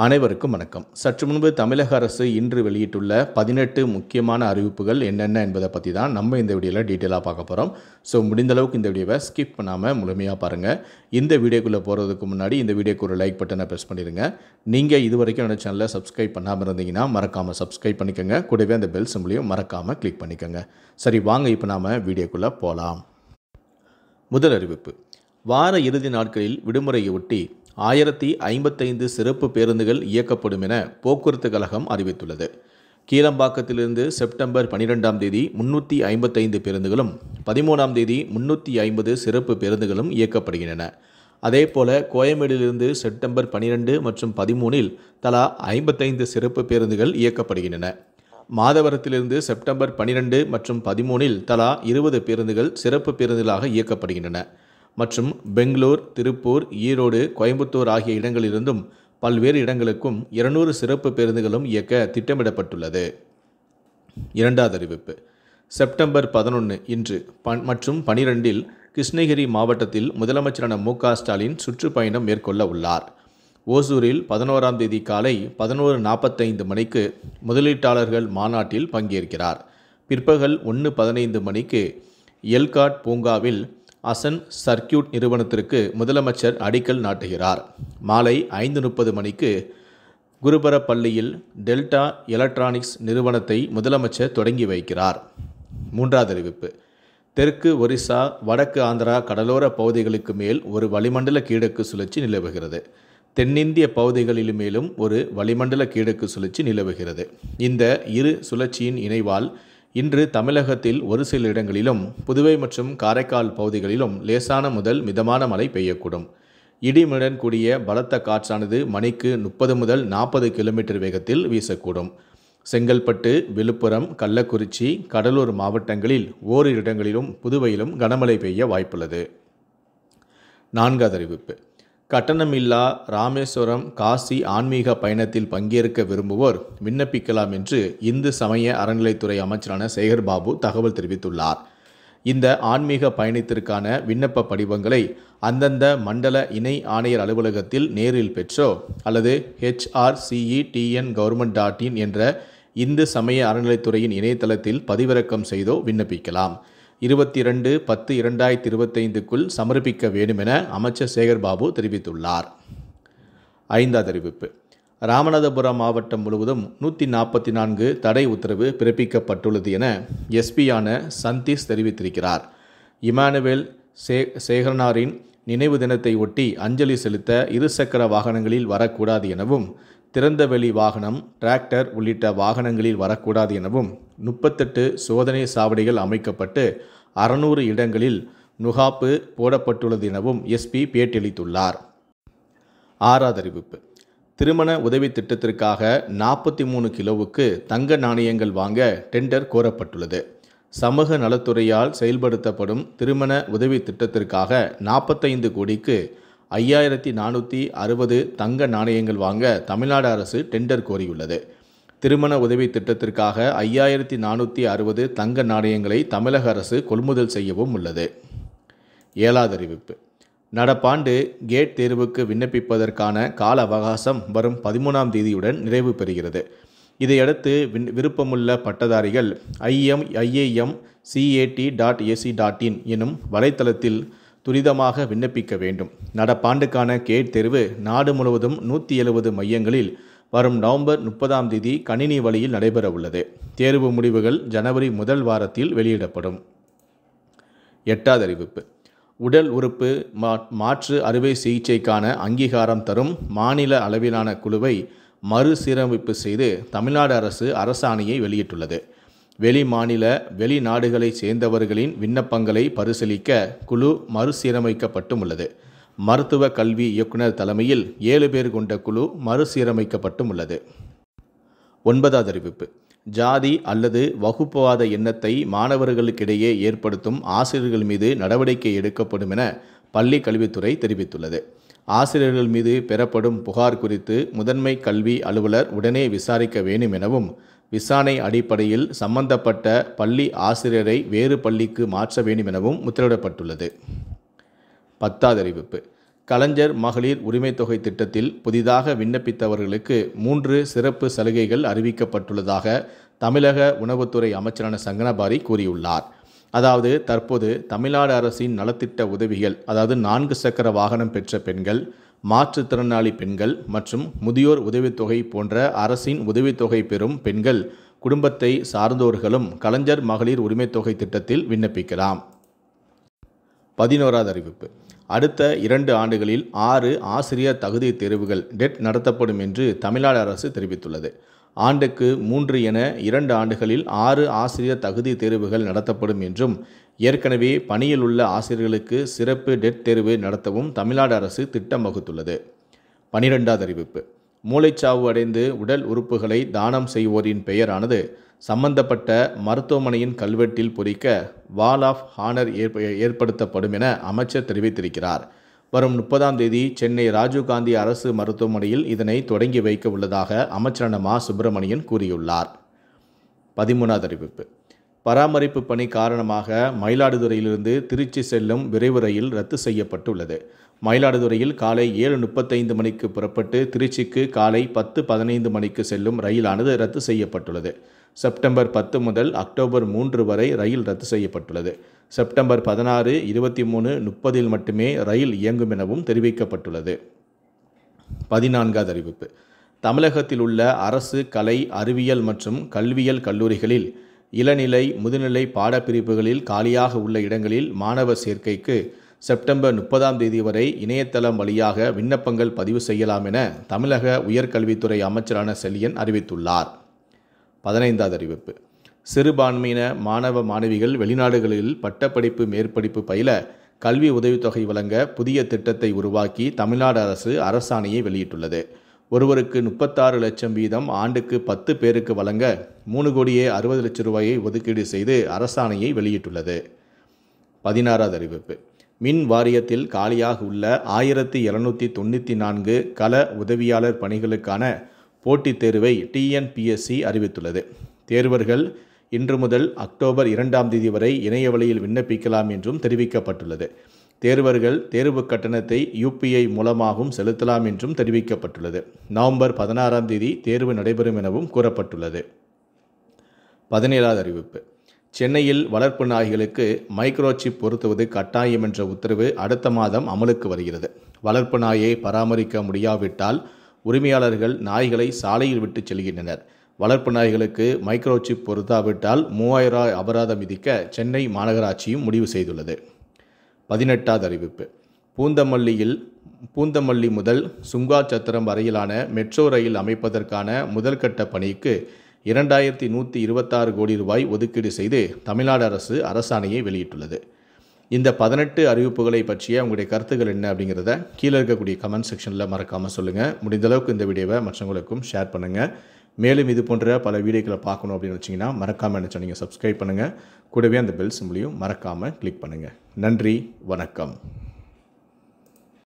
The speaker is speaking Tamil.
அனைவருக்கும் வணக்கம். சற்று முன்பு தமிழக அரசு இன்று வெளியிட்டுள்ள 18 முக்கியமான அறிவிப்புகள் என்னென்ன என்பதை பற்றி தான் நம்ம இந்த வீடியோவில் டீட்டெயிலாக பார்க்க போகிறோம். ஸோ முடிந்த அளவுக்கு இந்த வீடியோவை ஸ்கிப் பண்ணாமல் முழுமையாக பாருங்கள். இந்த வீடியோக்குள்ளே போகிறதுக்கு முன்னாடி இந்த வீடியோக்கு ஒரு லைக் பட்டனை ப்ரெஸ் பண்ணிடுங்க. நீங்கள் இது வரைக்கும் என்னோட சேனலை சப்ஸ்கிரைப் பண்ணாமல் இருந்தீங்கன்னா மறக்காமல் சப்ஸ்கிரைப் பண்ணிக்கோங்க. கூடவே அந்த பெல் சிம்பிளையும் மறக்காமல் கிளிக் பண்ணிக்கோங்க. சரி, வாங்க இப்போ நாம் வீடியோக்குள்ளே போகலாம். முதல் அறிவிப்பு: வார இறுதி நாட்களில் விடுமுறையை ஒட்டி 1055 சிறப்பு பேருந்துகள் இயக்கப்படும் என போக்குவரத்து கழகம் அறிவித்துள்ளது. கீழம்பாக்கத்திலிருந்து செப்டம்பர் 12ஆம் தேதி 355 பேருந்துகளும் 13ஆம் தேதி 350 சிறப்பு பேருந்துகளும் இயக்கப்படுகின்றன. அதேபோல கோயம்பேடிலிருந்து செப்டம்பர் 12 மற்றும் 13இல் தலா 55 சிறப்பு பேருந்துகள் இயக்கப்படுகின்றன. மாதவரத்திலிருந்து செப்டம்பர் 12 மற்றும் 13இல் தலா 20 பேருந்துகள் சிறப்பு பேருந்துகளாக இயக்கப்படுகின்றன. மற்றும் பெங்களூர், திருப்பூர், ஈரோடு, கோயம்புத்தூர் ஆகிய இடங்களிலிருந்தும் பல்வேறு இடங்களுக்கும் 200 சிறப்பு பேருந்துகளும் இயக்க திட்டமிடப்பட்டுள்ளது. இரண்டாவது அறிவிப்பு: செப்டம்பர் 11 இன்று மற்றும் 12இல் கிருஷ்ணகிரி மாவட்டத்தில் முதலமைச்சரான மு.க. ஸ்டாலின் சுற்றுப்பயணம் மேற்கொள்ள உள்ளார். ஓசூரில் 11ஆம் தேதி காலை 11:45 மணிக்கு முதலீட்டாளர்கள் மாநாட்டில் பங்கேற்கிறார். பிற்பகல் 1:15 மணிக்கு எல்காட் பூங்காவில் அசன் சர்க்கியூட் நிறுவனத்திற்கு முதலமைச்சர் அடிக்கல் நாட்டுகிறார். மாலை 5:30 மணிக்கு குருபரப்பள்ளியில் டெல்டா எலக்ட்ரானிக்ஸ் நிறுவனத்தை முதலமைச்சர் தொடங்கி வைக்கிறார். மூன்றாவது அறிவிப்பு: தெற்கு ஒரிசா, வடக்கு ஆந்திரா கடலோர பகுதிகளுக்கு மேல் ஒரு வளிமண்டல கீழக்கு சுழற்சி நிலவுகிறது. தென்னிந்திய பகுதிகளில் மேலும் ஒரு வளிமண்டல கிழக்கு சுழற்சி நிலவுகிறது. இந்த இரு சுழற்சியின் இணைவால் இன்று தமிழகத்தில் ஒரு சில இடங்களிலும் புதுவை மற்றும் காரைக்கால் பகுதிகளிலும் லேசான முதல் மிதமான மழை பெய்யக்கூடும். இடியுடன் கூடிய பலத்த காற்றானது மணிக்கு 30 முதல் 40 கிலோமீட்டர் வேகத்தில் வீசக்கூடும். செங்கல்பட்டு, விழுப்புரம், கள்ளக்குறிச்சி, கடலூர் மாவட்டங்களில் ஓரிரு இடங்களிலும் புதுவையிலும் கனமழை பெய்ய வாய்ப்புள்ளது. நான்காவது அறிவிப்பு: கட்டணமில்லா ராமேஸ்வரம் காசி ஆன்மீக பயணத்தில் பங்கேற்க விரும்புவோர் விண்ணப்பிக்கலாம் என்று இந்து சமய அறநிலைத்துறை அமைச்சரான சேகர்பாபு தகவல் தெரிவித்துள்ளார். இந்த ஆன்மீக பயணத்திற்கான விண்ணப்ப படிவங்களை அந்தந்த மண்டல இணை ஆணையர் அலுவலகத்தில் நேரில் பெற்றோ அல்லது HRCETN-government.in என்ற இந்து சமய அறநிலைத்துறையின் இணையதளத்தில் பதிவிறக்கம் செய்தோ விண்ணப்பிக்கலாம். 22/10/2025க்குள் சமர்ப்பிக்க வேண்டும் என அமைச்சர் சேகர்பாபு தெரிவித்துள்ளார். ஐந்தாவது அறிவிப்பு: ராமநாதபுரம் மாவட்டம் முழுவதும் 144 தடை உத்தரவு பிறப்பிக்கப்பட்டுள்ளது என எஸ்பியான சந்தீஷ் தெரிவித்திருக்கிறார். இமானுவேல் சேகரனாரின் நினைவு தினத்தை ஒட்டி அஞ்சலி செலுத்த இருசக்கர வாகனங்களில் வரக்கூடாது எனவும், திறந்தவெளி வாகனம், டிராக்டர் உள்ளிட்ட வாகனங்களில் வரக்கூடாது எனவும் 38 சோதனை சாவடிகள் அமைக்கப்பட்டு 600 இடங்களில் நுகாப்பு போடப்பட்டுள்ளது எனவும் எஸ்பி பேட்டியளித்துள்ளார். ஆறாவது அறிவிப்பு: திருமண உதவி திட்டத்திற்காக 43 கிலோவுக்கு தங்க நாணயங்கள் வாங்க டெண்டர் கோரப்பட்டுள்ளது. சமூக நலத்துறையால் செயல்படுத்தப்படும் திருமண உதவி திட்டத்திற்காக 45 கோடிக்கு 5460 தங்க நாணயங்கள் வாங்க தமிழ்நாடு அரசு டெண்டர் கோரியுள்ளது. திருமண உதவி திட்டத்திற்காக 5460 தங்க நாணயங்களை தமிழக அரசு கொள்முதல் செய்யவும் உள்ளது. ஏழாவது அறிவிப்பு: நடப்பாண்டு கேட் தேர்வுக்கு விண்ணப்பிப்பதற்கான கால அவகாசம் வரும் 13ஆம் தேதியுடன் நிறைவு பெறுகிறது. இதையடுத்து விருப்பமுள்ள பட்டதாரிகள் iimcat.ac.in எனும் வலைத்தளத்தில் துரிதமாக விண்ணப்பிக்க வேண்டும். நடப்பாண்டுக்கான கேட் தேர்வு நாடு முழுவதும் 170 மையங்களில் வரும் நவம்பர் 30ஆம் தேதி கணினி வழியில் நடைபெற உள்ளது. தேர்வு முடிவுகள் ஜனவரி முதல் வாரத்தில் வெளியிடப்படும். எட்டாவது அறிவிப்பு: உடல் உறுப்பு மாற்று அறுவை சிகிச்சைக்கான அங்கீகாரம் தரும் மாநில அளவிலான குழுவை மறுசீரமைப்பு செய்து தமிழ்நாடு அரசு அரசாணையை வெளியிட்டுள்ளது. வெளி மாநில வெளிநாடுகளைச் சேர்ந்தவர்களின் விண்ணப்பங்களை பரிசீலிக்க குழு மறுசீரமைக்கப்பட்டும் உள்ளது. மருத்துவ கல்வி இயக்குனர் தலைமையில் 7 பேர் கொண்ட குழு மறுசீரமைக்கப்பட்டும் உள்ளது. ஒன்பதாவது அறிவிப்பு: ஜாதி அல்லது வகுப்புவாத எண்ணத்தை மாணவர்களுக்கிடையே ஏற்படுத்தும் ஆசிரியர்கள் மீது நடவடிக்கை எடுக்கப்படும் என பள்ளி கல்வித்துறை தெரிவித்துள்ளது. ஆசிரியர்கள் மீது பெறப்படும் புகார் குறித்து முதன்மை கல்வி அலுவலர் உடனே விசாரிக்க வேண்டும் எனவும், விசாரணை அடிப்படையில் சம்பந்தப்பட்ட பள்ளி ஆசிரியரை வேறு பள்ளிக்கு மாற்ற வேண்டும் எனவும் உத்தரவிடப்பட்டுள்ளது. 10வது அறிவிப்பு: கலைஞர் மகளிர் உரிமைத் தொகை திட்டத்தில் புதிதாக விண்ணப்பித்தவர்களுக்கு 3 சிறப்பு சலுகைகள் அறிவிக்கப்பட்டுள்ளதாக தமிழக உணவுத்துறை அமைச்சரான சங்கனபாரி கூறியுள்ளார். அதாவது தற்போது தமிழ்நாடு அரசின் நலத்திட்ட உதவிகள், அதாவது 4 சக்கர வாகனம் பெற்ற பெண்கள், மாற்றுத்திறனாளி பெண்கள் மற்றும் முதியோர் உதவித்தொகை போன்ற அரசின் உதவித்தொகை பெறும் பெண்கள் குடும்பத்தை சார்ந்தோர்களும் கலைஞர் மகளிர் உரிமைத் தொகை திட்டத்தில் விண்ணப்பிக்கலாம். 11வது அறிவிப்பு. அடுத்த 2 ஆண்டுகளில் 6 ஆசிரியர் தகுதி தேர்வுகள் டெட் நடத்தப்படும் என்று தமிழ்நாடு அரசு தெரிவித்துள்ளது. ஆண்டுக்கு 3 என 2 ஆண்டுகளில் 6 ஆசிரியர் தகுதி தேர்வுகள் நடத்தப்படும் என்றும், ஏற்கனவே பணியில் உள்ள ஆசிரியர்களுக்கு சிறப்பு டெட் தேர்வு நடத்தவும் தமிழ்நாடு அரசு திட்டம் வகுத்துள்ளது. 12வது அறிவிப்பு. மூளைச்சாவு அடைந்து உடல் உறுப்புகளை தானம் செய்வோரின் பெயரானது சம்பந்தப்பட்ட மருத்துவமனையின் கல்வெட்டில் பொறிக்க வால் ஆஃப் ஹானர் ஏற்படுத்தப்படும் என அமைச்சர் தெரிவித்திருக்கிறார். வரும் 30ஆம் தேதி சென்னை ராஜீவ்காந்தி அரசு மருத்துவமனையில் இதனை தொடங்கி வைக்க உள்ளதாக அமைச்சரான மா. சுப்பிரமணியன் கூறியுள்ளார். 13வது அறிவிப்பு. பராமரிப்பு பணி காரணமாக மயிலாடுதுறையிலிருந்து திருச்சி செல்லும் விரைவு ரயில் ரத்து செய்யப்பட்டுள்ளது. மயிலாடுதுறையில் காலை 7:35 மணிக்கு புறப்பட்டு திருச்சிக்கு காலை 10:15 மணிக்கு செல்லும் ரயிலானது ரத்து செய்யப்பட்டுள்ளது. செப்டம்பர் 10 முதல் அக்டோபர் 3 வரை ரயில் ரத்து செய்யப்பட்டுள்ளது. செப்டம்பர் 16, 23, 30 மட்டுமே ரயில் இயங்கும் எனவும் தெரிவிக்கப்பட்டுள்ளது. 14வது அறிவிப்பு. தமிழகத்தில் உள்ள அரசு கலை, அறிவியல் மற்றும் கல்வியியல் கல்லூரிகளில் இளநிலை, முதுநிலை பாடப்பிரிவுகளில் காலியாக உள்ள இடங்களில் மாணவர் சேர்க்கைக்கு செப்டம்பர் 30ஆம் தேதி வரை இணையதளம் வழியாக விண்ணப்பங்கள் பதிவு செய்யலாம் என தமிழக உயர்கல்வித்துறை அமைச்சரான செல்லியன் அறிவித்துள்ளார். 15வது அறிவிப்பு. சிறுபான்மையின மாணவ மாணவிகள் வெளிநாடுகளில் பட்டப்படிப்பு, மேற்படிப்பு பயில கல்வி உதவித்தொகை வழங்க புதிய திட்டத்தை உருவாக்கி தமிழ்நாடு அரசு அரசாணையை வெளியிட்டுள்ளது. ஒருவருக்கு 36 லட்சம் வீதம் ஆண்டுக்கு 10 பேருக்கு வழங்க 3,60 லட்சம் ரூபாயை ஒதுக்கீடு செய்து அரசாணையை வெளியிட்டுள்ளது. 16வது அறிவிப்பு. மின் வாரியத்தில் காலியாக உள்ள 1794 கள உதவியாளர் பணிகளுக்கான போட்டித் தேர்வை TNPSC அறிவித்துள்ளது. தேர்வர்கள் இன்று முதல் அக்டோபர் 2ஆம் தேதி வரை இணையவழியில் விண்ணப்பிக்கலாம் என்றும் தெரிவிக்கப்பட்டுள்ளது. தேர்வர்கள் தேர்வு கட்டணத்தை UPI மூலமாகவும் செலுத்தலாம் என்றும் தெரிவிக்கப்பட்டுள்ளது. நவம்பர் 16ஆம் தேதி தேர்வு நடைபெறும் எனவும் கூறப்பட்டுள்ளது. 17வது அறிவிப்பு. சென்னையில் வளர்ப்பு நாய்களுக்கு மைக்ரோசிப் பொருத்துவது கட்டாயம் என்ற உத்தரவு அடுத்த மாதம் அமலுக்கு வருகிறது. வளர்ப்பு நாயை பராமரிக்க முடியாவிட்டால் உரிமையாளர்கள் நாய்களை சாலையில் விட்டு செல்கின்றனர். வளர்ப்பு நாய்களுக்கு மைக்ரோசிப் பொருத்தாவிட்டால் 3000 அபராதம் விதிக்க சென்னை மாநகராட்சியும் முடிவு செய்துள்ளது. 18வது அறிவிப்பு. பூந்தமல்லி முதல் சுங்காச்சத்திரம் வரையிலான மெட்ரோ ரயில் அமைப்பதற்கான முதல்கட்ட பணிக்கு 2126 கோடி ரூபாய் ஒதுக்கீடு செய்து தமிழ்நாடு அரசு அரசாணையை வெளியிட்டுள்ளது. இந்த 18 அறிவிப்புகளை பற்றிய உங்களுடைய கருத்துக்கள் என்ன அப்படிங்கிறத கீழே இருக்கக்கூடிய கமெண்ட் செக்ஷனில் மறக்காமல் சொல்லுங்கள். முடிந்தளவுக்கு இந்த வீடியோவை மற்றவங்களுக்கும் ஷேர் பண்ணுங்கள். மேலும் இது போன்ற பல வீடியோக்களை பார்க்கணும் அப்படின்னு வச்சிங்கன்னா மறக்காமல் என்ன நீங்கள் சப்ஸ்கிரைப் பண்ணுங்கள். கூடவே அந்த பெல் சிம்பளையும் மறக்காமல் கிளிக் பண்ணுங்கள். நன்றி, வணக்கம்.